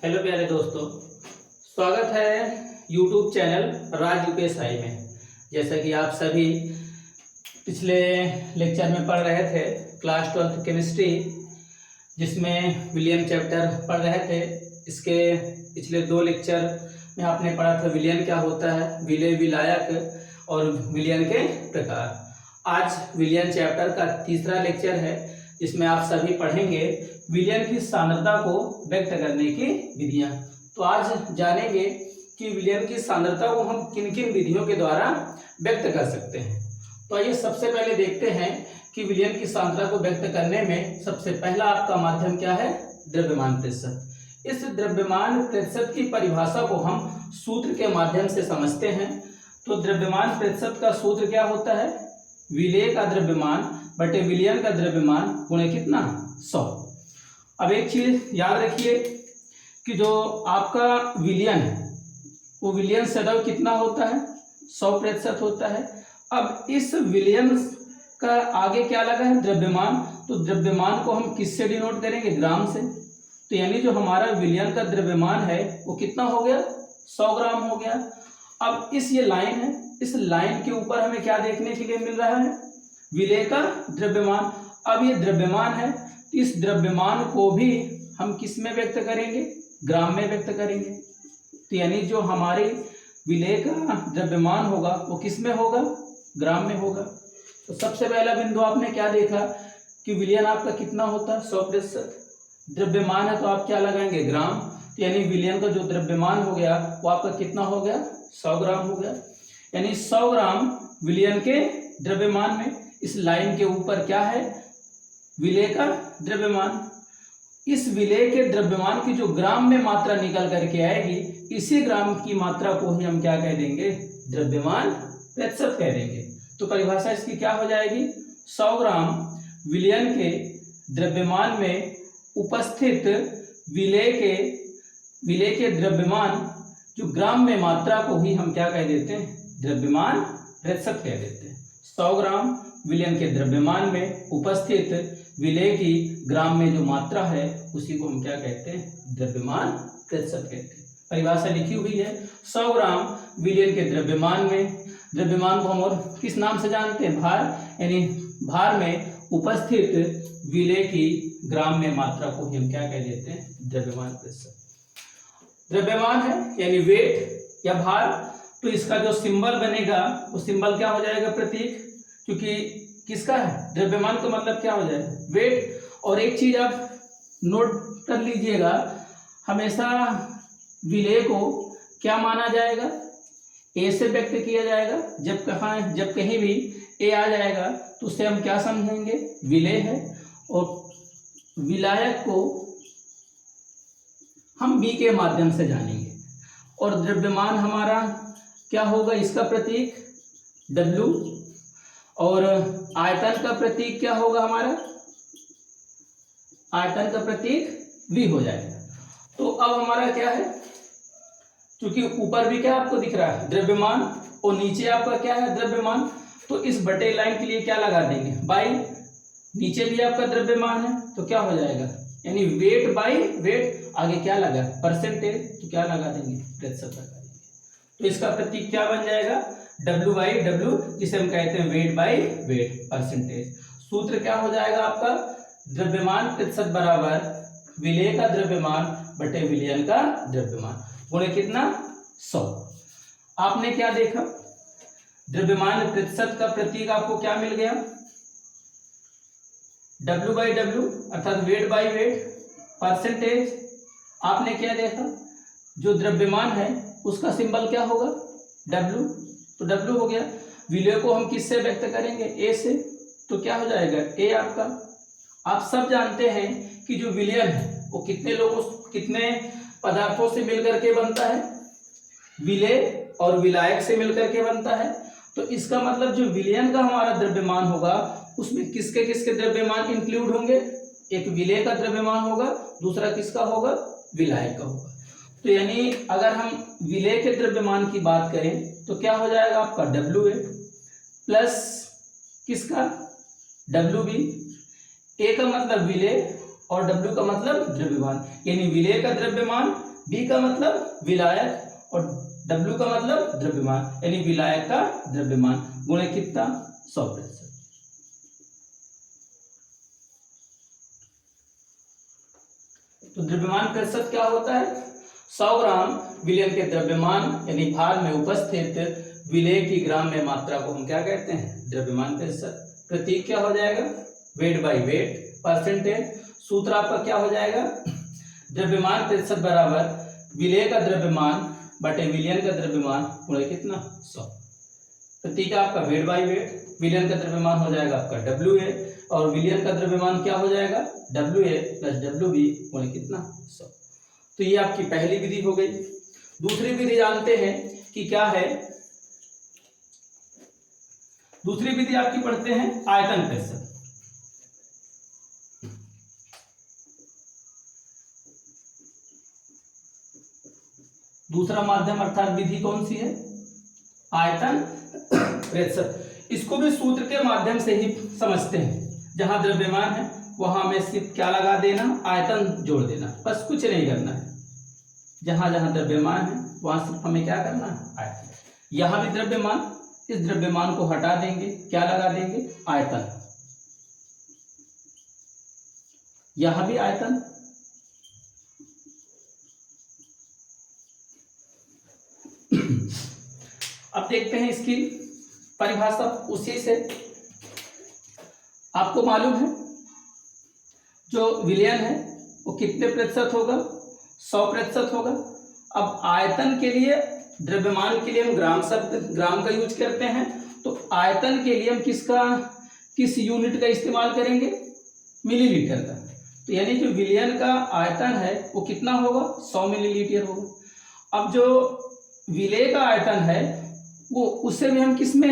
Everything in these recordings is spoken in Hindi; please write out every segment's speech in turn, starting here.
हेलो प्यारे दोस्तों, स्वागत है यूट्यूब चैनल राज यूपीएसआई में। जैसा कि आप सभी पिछले लेक्चर में पढ़ रहे थे क्लास 12 केमिस्ट्री, जिसमें विलियन चैप्टर पढ़ रहे थे। इसके पिछले 2 लेक्चर में आपने पढ़ा था विलियन क्या होता है, विलेय, विलायक और विलियन के प्रकार। आज विलियन चैप्टर का तीसरा लेक्चर है, जिसमें आप सभी पढ़ेंगे विलियन की सांद्रता को व्यक्त करने की विधियां। तो आज जानेंगे कि विलियन की सांद्रता को हम किन किन विधियों के द्वारा व्यक्त कर सकते हैं। तो आइए सबसे पहले देखते हैं कि विलियन की सांद्रता को व्यक्त करने में सबसे पहला आपका माध्यम क्या है, द्रव्यमान प्रतिशत। इस द्रव्यमान प्रतिशत की परिभाषा को हम सूत्र के माध्यम से समझते हैं। तो द्रव्यमान प्रतिशत का सूत्र क्या होता है, विलेय का द्रव्यमान बटे विलियन का द्रव्यमान गुणे कितना, 100। अब एक चीज याद रखिए कि जो आपका विलियन है वो विलियन सदैव कितना होता है, 100% होता है। अब इस विलियन का आगे क्या लगा है, द्रव्यमान। तो द्रव्यमान को हम किससे डिनोट करेंगे, ग्राम से। तो यानी जो हमारा विलियन का द्रव्यमान है वो कितना हो गया, 100 ग्राम हो गया। अब ये लाइन है, इस लाइन के ऊपर हमें क्या देखने के लिए मिल रहा है, विलेय का द्रव्यमान। अब ये द्रव्यमान है, इस द्रव्यमान को भी हम किस में व्यक्त करेंगे, ग्राम में व्यक्त करेंगे। तो यानी जो हमारे विलेय का द्रव्यमान होगा वो किस में होगा, ग्राम में होगा। तो सबसे पहला बिंदु आपने क्या देखा कि विलियन आपका कितना होता है, 100%। द्रव्यमान है तो आप क्या लगाएंगे, ग्राम। तो यानी विलियन का जो द्रव्यमान हो गया वो आपका कितना हो गया, 100 ग्राम हो गया। यानी 100 ग्राम विलियन के द्रव्यमान में इस लाइन के ऊपर क्या है, विलेय का द्रव्यमान। इस विलेय के द्रव्यमान की जो ग्राम में मात्रा निकल करके आएगी, इसी ग्राम की मात्रा को ही हम क्या कह देंगे, द्रव्यमान प्रतिशत कह देंगे। तो परिभाषा इसकी क्या हो जाएगी, 100 ग्राम विलियन के द्रव्यमान में उपस्थित विलेय के द्रव्यमान जो ग्राम में मात्रा को ही हम क्या कह देते हैं, द्रव्यमान प्रतिशत कह देते हैं। 100 ग्राम विलियन के द्रव्यमान में उपस्थित विलेय की ग्राम में जो मात्रा है उसी को हम क्या कहते हैं, द्रव्यमान प्रतिशत कहते हैं। परिभाषा लिखी हुई है, 100 ग्राम विलियन के द्रव्यमान में, द्रव्यमान को हम और किस नाम से जानते हैं, भार। यानी भार में उपस्थित विलेय की ग्राम में मात्रा को हम क्या कह देते हैं, द्रव्यमान प्रतिशत। द्रव्यमान है यानी वेट या भार, तो इसका जो सिंबल बनेगा वो सिंबल क्या हो जाएगा, प्रतीक। क्योंकि किसका है, द्रव्यमान का मतलब क्या हो जाएगा, वेट। और एक चीज आप नोट कर लीजिएगा, हमेशा विलेय को क्या माना जाएगा, ए से व्यक्त किया जाएगा। जब कहीं भी ए आ जाएगा तो उससे हम क्या समझेंगे, विलेय है। और विलायक को हम बी के माध्यम से जानेंगे। और द्रव्यमान हमारा क्या होगा, इसका प्रतीक W। और आयतन का प्रतीक क्या होगा हमारा, आयतन का प्रतीक V हो जाएगा। तो अब हमारा क्या है, क्योंकि ऊपर भी क्या आपको दिख रहा है, द्रव्यमान, और नीचे आपका क्या है, द्रव्यमान। तो इस बटे लाइन के लिए क्या लगा देंगे, बाई। नीचे भी आपका द्रव्यमान है तो क्या हो जाएगा, यानी वेट बाई वेट, आगे क्या लगा, परसेंटेज, तो क्या लगा देंगे, प्रतिशत लगा देंगे। तो इसका प्रतीक क्या बन जाएगा, W बाई W, जिसे हम कहते हैं वेट बाई वेट, परसेंटेज। सूत्र क्या हो जाएगा आपका, द्रव्यमान प्रतिशत बराबर विलेय का द्रव्यमान बटे विलियन का द्रव्यमान गुणे कितना, 100। आपने क्या देखा, द्रव्यमान प्रतिशत का प्रतीक आपको क्या मिल गया, W बाई W अर्थात वेट बाई वेट, परसेंटेज। आपने क्या देखा, जो द्रव्यमान है उसका सिंबल क्या होगा, W, तो W हो गया। विलेय को हम किससे व्यक्त करेंगे, A से, तो क्या हो जाएगा, A आपका। आप सब जानते हैं कि जो विलियन है वो कितने पदार्थों से मिलकर के बनता है, विलेय और विलायक से मिलकर के बनता है। तो इसका मतलब जो विलियन का हमारा द्रव्यमान होगा उसमें किसके किसके द्रव्यमान इंक्लूड होंगे, एक विलेय का द्रव्यमान होगा, दूसरा किसका होगा, विलायक का होगा। तो यानी अगर हम विलेय के द्रव्यमान की बात करें तो क्या हो जाएगा आपका, WA प्लस किसका, WB। A का मतलब विलेय और W का मतलब द्रव्यमान, यानी विलेय का द्रव्यमान बी का मतलब विलायक और डब्ल्यू का मतलब द्रव्यमान, यानी विलायक का द्रव्यमान गुणे कितना 100%। तो द्रव्यमान प्रतिशत क्या होता है? 100 ग्राम विलयन के द्रव्यमान यानी भार में उपस्थित विलेय की ग्राम में मात्रा को हम क्या कहते हैं? द्रव्यमान प्रतिशत। प्रतीक क्या हो जाएगा? Weight by wait percentage. सूत्र आपका क्या हो जाएगा? द्रव्यमान प्रतिशत बराबर विलेय का द्रव्यमान बटे विलयन का द्रव्यमान गुणे कितना 100। प्रतीक आपका वेट बाई वेट, विलयन का द्रव्यमान हो जाएगा आपका WA और विलयन का द्रव्यमान क्या हो जाएगा? WA प्लस WB गुणे कितना 100। तो ये आपकी पहली विधि हो गई। दूसरी विधि जानते हैं कि क्या है? दूसरी विधि आपकी पढ़ते हैं आयतन प्रतिशत। दूसरा माध्यम अर्थात विधि कौन सी है? आयतन प्रतिशत। इसको भी सूत्र के माध्यम से ही समझते हैं। जहां द्रव्यमान है वहां हमें सिर्फ क्या लगा देना? आयतन जोड़ देना, बस कुछ नहीं करना है। जहां जहां द्रव्यमान है वहां सिर्फ हमें क्या करना है? आयतन। यहां भी द्रव्यमान, इस द्रव्यमान को हटा देंगे, क्या लगा देंगे? आयतन। यहां भी आयतन। अब देखते हैं इसकी परिभाषा। उसी से आपको मालूम है जो विलयन है वो कितने प्रतिशत होगा? 100% होगा। अब आयतन के लिए, द्रव्यमान के लिए हम ग्राम का यूज करते हैं, तो आयतन के लिए हम किस यूनिट का इस्तेमाल करेंगे? मिलीलीटर का। तो यानी जो विलयन का आयतन है वो कितना होगा? 100 मिलीलीटर होगा। अब जो विलेय का आयतन है वो उसे भी हम किस में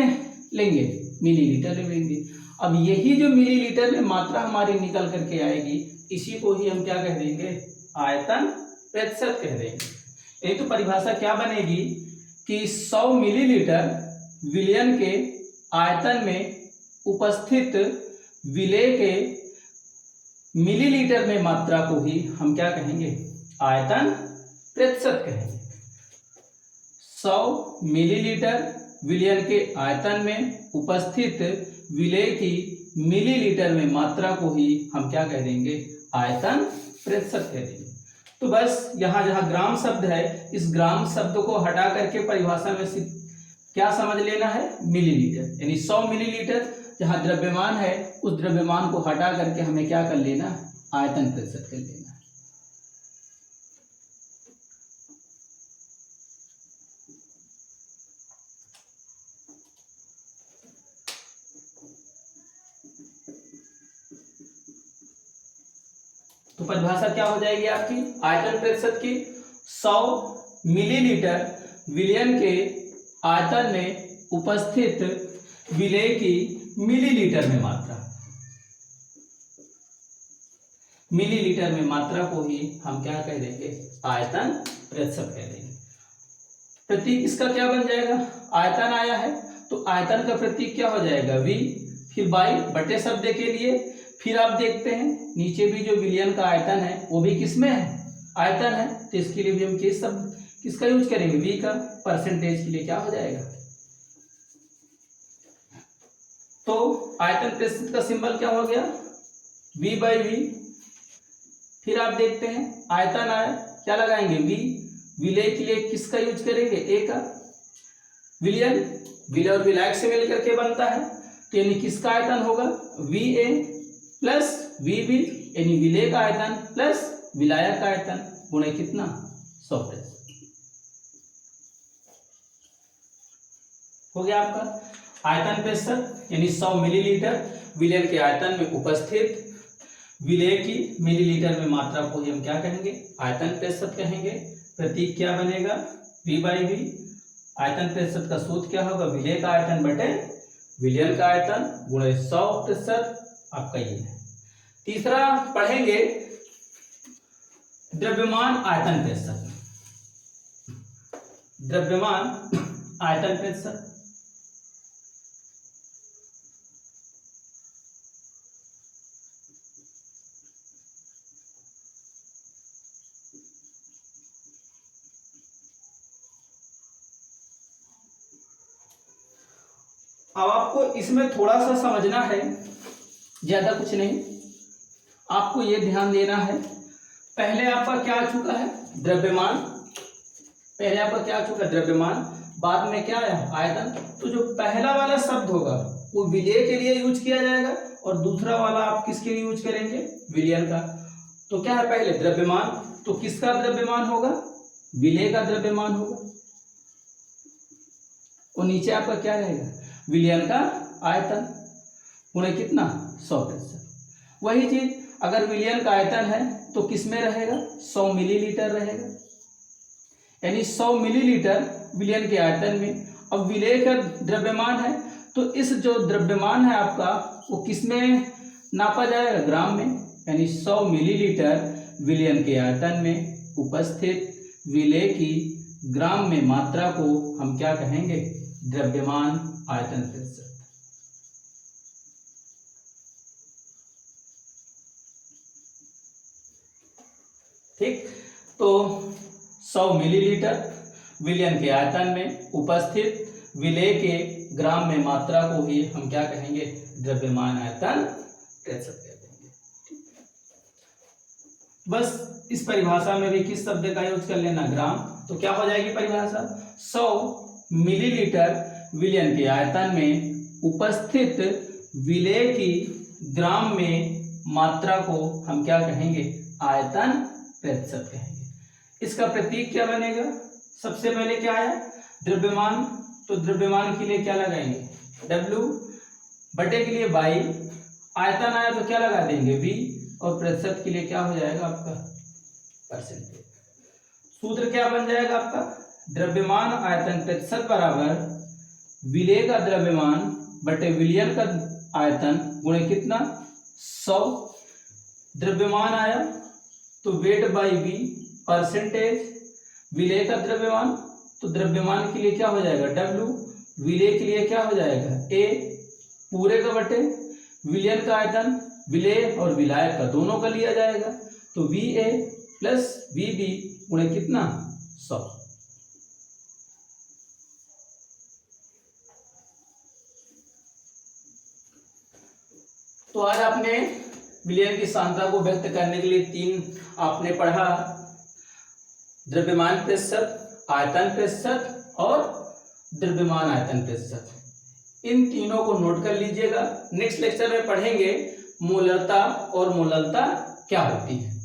लेंगे? मिलीलीटर में लेंगे। अब यही जो मिलीलीटर में मात्रा हमारी निकल करके आएगी, इसी को ही हम क्या कह देंगे? आयतन प्रतिशत कह देंगे। ये तो परिभाषा क्या बनेगी कि 100 मिलीलीटर विलयन के आयतन में उपस्थित विलेय के मिलीलीटर में मात्रा को ही हम क्या कहेंगे? आयतन प्रतिशत कहेंगे। 100 मिलीलीटर विलयन के आयतन में उपस्थित विलेय की मिलीलीटर में मात्रा को ही हम क्या कह देंगे? आयतन प्रतिशत कह देंगे। तो बस यहां जहां ग्राम शब्द है, इस ग्राम शब्द को हटा करके परिभाषा में सिर्फ क्या समझ लेना है? मिलीलीटर। यानी 100 मिलीलीटर जहां द्रव्यमान है उस द्रव्यमान को हटा करके हमें क्या कर लेना? आयतन प्रतिशत कर लेना। तो परिभाषा क्या हो जाएगी आपकी आयतन प्रतिशत की? 100 मिलीलीटर विलयन के आयतन में उपस्थित विलेय की मिलीलीटर में मात्रा, मिलीलीटर में मात्रा को ही हम क्या कह देंगे? आयतन प्रतिशत कह देंगे। प्रतीक इसका क्या बन जाएगा? आयतन आया है तो आयतन का प्रतीक क्या हो जाएगा? V। फिर बाई बटे शब्द के लिए फिर आप देखते हैं नीचे भी जो विलयन का आयतन है वो भी किसमें है? आयतन है। तो इसके लिए भी हम किसका यूज करेंगे? V का। परसेंटेज के लिए क्या हो जाएगा? तो आयतन प्रतिशत का सिंबल क्या हो गया? V by V। फिर आप देखते हैं आयतन आया, क्या लगाएंगे? V। विलेय के लिए किसका यूज करेंगे? A का। विलयन विलय और विलायक से मिलकर के बनता है, तो यानी किसका आयतन होगा? VA प्लस VB, यानी विलेय का आयतन प्लस विलायक का आयतन गुणे कितना? 100%। हो गया आपका आयतन प्रतिशत। यानी 100 मिलीलीटर विलयन के आयतन में उपस्थित विलेय की मिलीलीटर में मात्रा को ही हम क्या कहेंगे? आयतन प्रतिशत कहेंगे। प्रतीक क्या बनेगा? V by V। आयतन प्रतिशत का सूत्र क्या होगा? विलेय का आयतन बटे विलयन का आयतन गुणे 100%। आपका ये है। तीसरा पढ़ेंगे द्रव्यमान आयतन प्रतिशत। द्रव्यमान आयतन प्रतिशत। अब आपको इसमें थोड़ा सा समझना है, ज्यादा कुछ नहीं, आपको ये ध्यान देना है। पहले आपका क्या आ चुका है, द्रव्यमान। पहले आपका क्या आ चुका है, द्रव्यमान। बाद में क्या आया, आयतन। तो जो पहला वाला शब्द होगा वो विलेय के लिए यूज किया जाएगा और दूसरा वाला आप किसके लिए यूज करेंगे, विलयन का। तो क्या है, पहले द्रव्यमान, तो किसका द्रव्यमान होगा, विलेय का द्रव्यमान होगा। और नीचे आपका क्या रहेगा, विलयन का आयतन गुणे कितना, 100%। वही चीज अगर विलयन का आयतन है तो किस में रहेगा, 100 मिलीलीटर रहेगा, यानी 100 मिलीलीटर विलयन के आयतन में। अब विलेय का द्रव्यमान है तो इस जो द्रव्यमान है आपका वो किस में नापा जाएगा, ग्राम में, यानी 100 मिलीलीटर विलयन के आयतन में उपस्थित विलेय की ग्राम में मात्रा को हम क्या कहेंगे, द्रव्यमान आयतन प्रतिशत। ठीक, तो 100 मिलीलीटर विलयन के आयतन में उपस्थित विलेय के ग्राम में मात्रा को ही हम क्या कहेंगे, द्रव्यमान आयतन प्रतिशत कहते हैं। बस इस परिभाषा में भी किस शब्द का यूज कर लेना, ग्राम। तो क्या हो जाएगी परिभाषा, 100 मिलीलीटर विलयन के आयतन में उपस्थित विलेय की ग्राम में मात्रा को हम क्या कहेंगे, आयतन प्रतिशत कहेंगे। इसका प्रतीक क्या बनेगा, सबसे पहले क्या आया, द्रव्यमान, तो द्रव्यमान के लिए क्या लगाएंगे, W, बटे के लिए बाई, आयतन आया तो क्या लगा देंगे, V, और प्रतिशत के लिए क्या हो जाएगा आपका, परसेंटेज। सूत्र क्या बन जाएगा आपका, द्रव्यमान आयतन प्रतिशत बराबर विलेय का द्रव्यमान बटे विलयन का आयतन गुणे कितना, 100। द्रव्यमान आया तो वेट बाई वी, परसेंटेज, विलेय का द्रव्यमान, तो द्रव्यमान के लिए क्या हो जाएगा, W, विलेय के लिए क्या हो जाएगा, A, पूरे का बटे विलयन का आयतन, विलेय और विलायक का दोनों का लिया जाएगा, तो VA प्लस VB गुणे कितना, 100। तो आज आपने विलयन की सांद्रता को व्यक्त करने के लिए 3 आपने पढ़ा, द्रव्यमान प्रतिशत, आयतन प्रतिशत और द्रव्यमान आयतन प्रतिशत। इन तीनों को नोट कर लीजिएगा। नेक्स्ट लेक्चर में पढ़ेंगे मोलरता और मोललता क्या होती है।